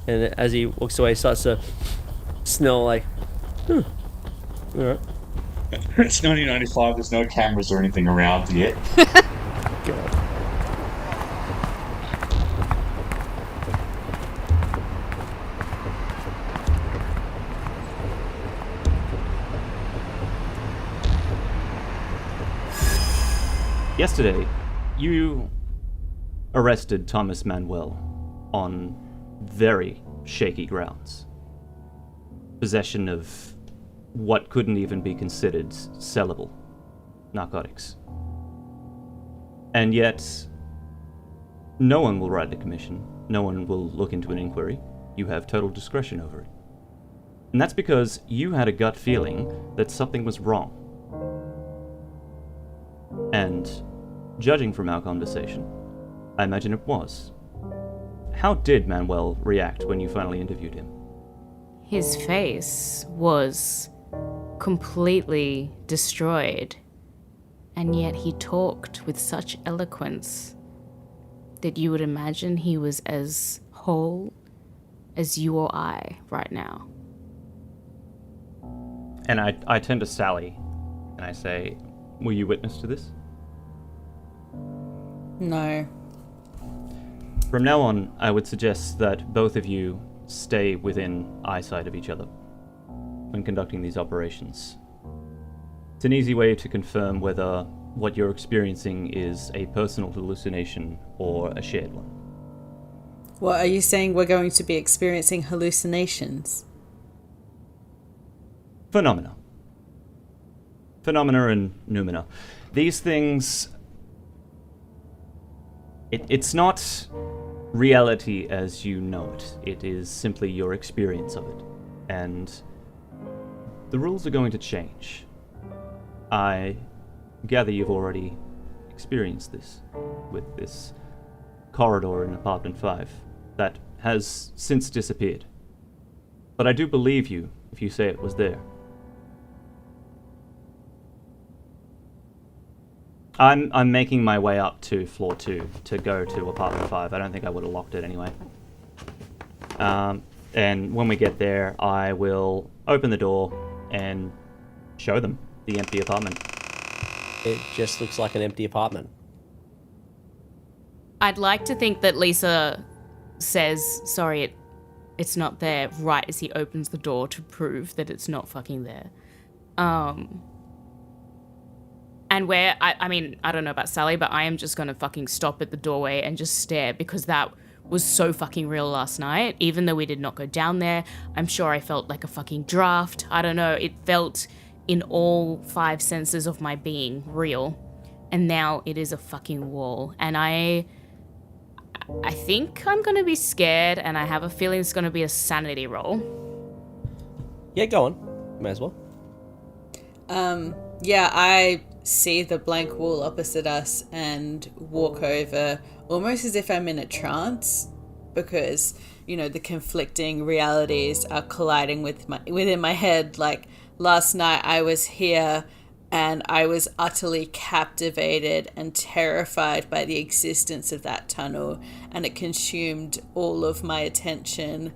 And as he walks away, he starts to smell like, all right. It's 1995. There's no cameras or anything around yet. God. Yesterday, you arrested Thomas Manuel on very shaky grounds. Possession of what couldn't even be considered sellable narcotics. And yet, no one will write the commission, no one will look into an inquiry. You have total discretion over it. And that's because you had a gut feeling that something was wrong. And, judging from our conversation, I imagine it was. How did Manuel react when you finally interviewed him? His face was completely destroyed, and yet he talked with such eloquence that you would imagine he was as whole as you or I right now. And I turn to Sally, and I say, were you witness to this? No. From now on, I would suggest that both of you stay within eyesight of each other when conducting these operations. It's an easy way to confirm whether what you're experiencing is a personal hallucination or a shared one. What, are you saying we're going to be experiencing hallucinations? Phenomena and noumena. These things... It's not reality as you know it. It is simply your experience of it. And the rules are going to change. I gather you've already experienced this with this corridor in apartment 5 that has since disappeared. But I do believe you if you say it was there. I'm making my way up to floor 2 to go to apartment 5. I don't think I would have locked it anyway. And when we get there, I will open the door and show them the empty apartment. It just looks like an empty apartment. I'd like to think that Lisa says, sorry, it's not there, right as he opens the door to prove that it's not fucking there. And where, I mean, I don't know about Sally, but I am just going to fucking stop at the doorway and just stare, because that was so fucking real last night. Even though we did not go down there, I'm sure I felt like a fucking draft. I don't know, it felt in all 5 senses of my being real. And now it is a fucking wall. And I think I'm going to be scared, and I have a feeling it's going to be a sanity roll. Yeah, go on. May as well. Yeah, I see the blank wall opposite us and walk over almost as if I'm in a trance, because, you know, the conflicting realities are colliding within my head. Like, last night I was here and I was utterly captivated and terrified by the existence of that tunnel, and it consumed all of my attention.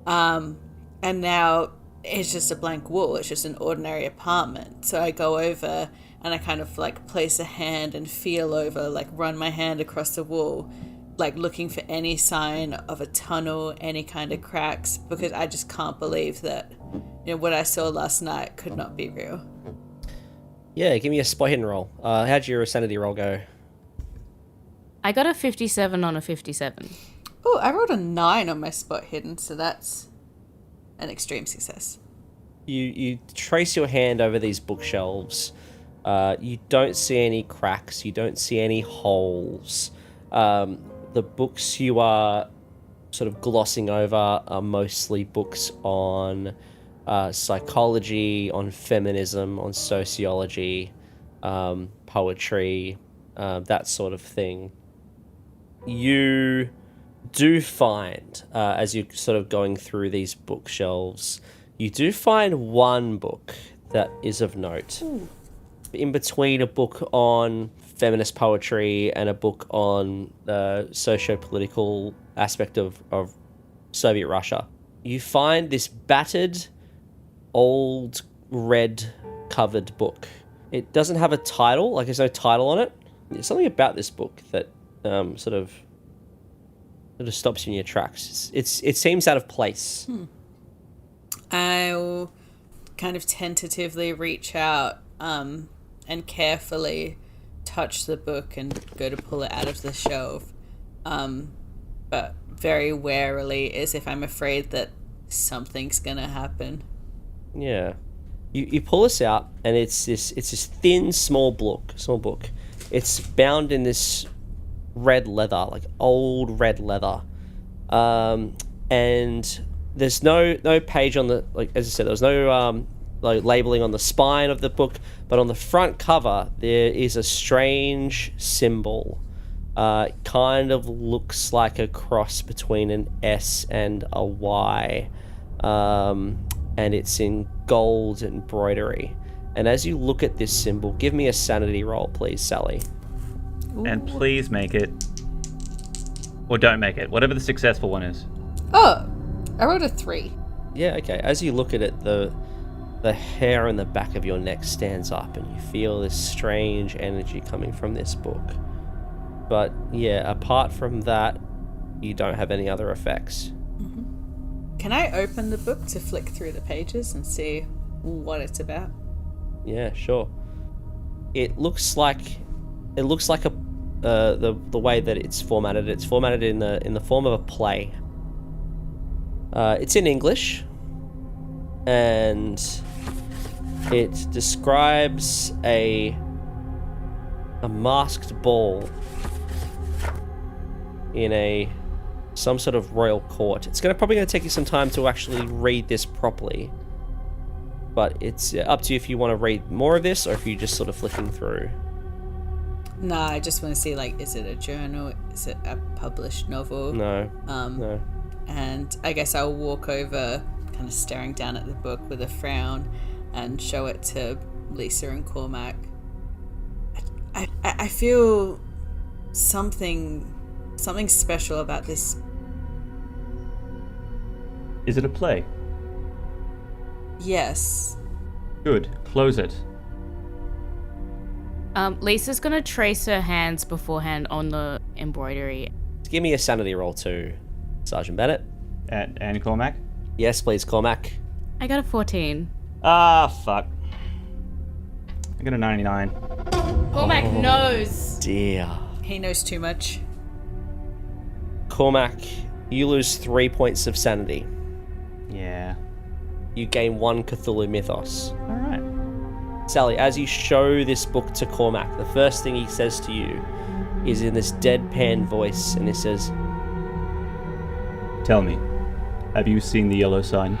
And now it's just a blank wall. It's just an ordinary apartment. So I go over and I kind of like place a hand and feel over, like run my hand across the wall, like looking for any sign of a tunnel, any kind of cracks, because I just can't believe that, you know, what I saw last night could not be real. Yeah, give me a spot hidden roll. How'd your sanity roll go? I got a 57 on a 57. Oh, I rolled a 9 on my spot hidden, so that's an extreme success. You trace your hand over these bookshelves, You don't see any cracks. You don't see any holes. The books you are sort of glossing over are mostly books on psychology, on feminism, on sociology, poetry, that sort of thing. You do find, as you're sort of going through these bookshelves, you do find one book that is of note. Ooh. In between a book on feminist poetry and a book on the socio-political aspect of Soviet Russia, you find this battered, old, red-covered book. It doesn't have a title, like there's no title on it. There's something about this book that sort of stops you in your tracks. It seems out of place. I'll kind of tentatively reach out and carefully touch the book and go to pull it out of the shelf, but very warily, as if I'm afraid that something's gonna happen. Yeah, you pull this out, and it's this thin, small book. It's bound in this red leather, like old red leather, and there's no page on the, like as I said, there's no like labeling on the spine of the book, but on the front cover there is a strange symbol. It kind of looks like a cross between an S and a Y, and it's in gold embroidery. And as you look at this symbol, give me a sanity roll, please, Sally. Ooh. And please make it, or don't make it, whatever the successful one is. Oh, I rolled a 3. Yeah, okay. As you look at it, the hair on the back of your neck stands up, and you feel this strange energy coming from this book. But yeah, apart from that, you don't have any other effects. Mm-hmm. Can I open the book to flick through the pages and see what it's about? Yeah, sure. It looks like a the way that it's formatted. It's formatted in the form of a play. It's in English, and it describes a masked ball in some sort of royal court. It's probably going to take you some time to actually read this properly, but it's up to you if you want to read more of this or if you're just sort of flicking through. Nah, I just want to see, like, is it a journal? Is it a published novel? No. No. And I guess I'll walk over, kind of staring down at the book with a frown, and show it to Lisa and Cormac. I feel something special about this. Is it a play? Yes. Good. Close it. Lisa's gonna trace her hands beforehand on the embroidery. Give me a sanity roll too, Sergeant Bennett. And Cormac? Yes, please, Cormac. I got a 14. Ah, fuck. I got a 99. Cormac knows. Dear. He knows too much. Cormac, you lose 3 points of sanity. Yeah. You gain 1 Cthulhu Mythos. Alright. Sally, as you show this book to Cormac, the first thing he says to you is in this deadpan voice, and he says, Tell me, have you seen the yellow sign?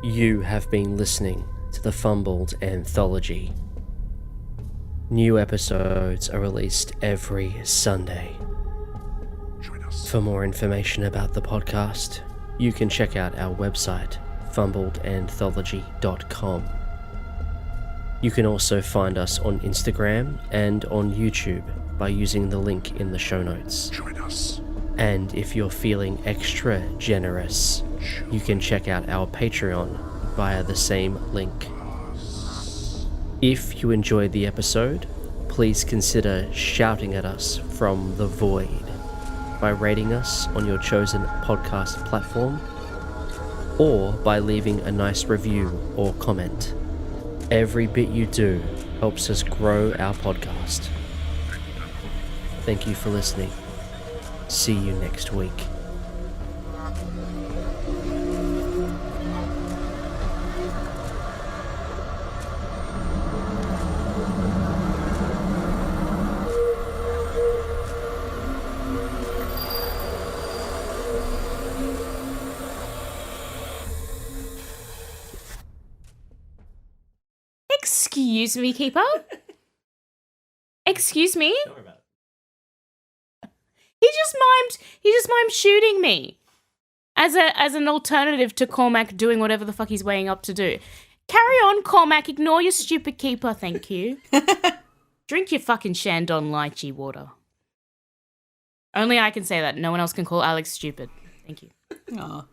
You have been listening to the Fumbled Anthology. New episodes are released every Sunday. Join us. For more information about the podcast, you can check out our website, fumbledanthology.com. You can also find us on Instagram and on YouTube by using the link in the show notes. Join us. And if you're feeling extra generous, you can check out our Patreon via the same link. If you enjoyed the episode, please consider shouting at us from the void by rating us on your chosen podcast platform, or by leaving a nice review or comment. Every bit you do helps us grow our podcast. Thank you for listening. See you next week. Excuse me, Keeper? Excuse me? He just mimed shooting me. As an alternative to Cormac doing whatever the fuck he's weighing up to do. Carry on, Cormac. Ignore your stupid Keeper, thank you. Drink your fucking Shandong lychee water. Only I can say that. No one else can call Alex stupid. Thank you. Aw.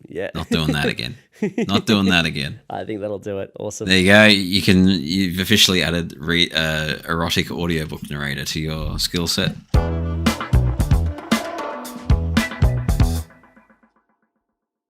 Yeah. Not doing that again. Not doing that again. I think that'll do it. Awesome. There you go. You've officially added erotic audiobook narrator to your skill set.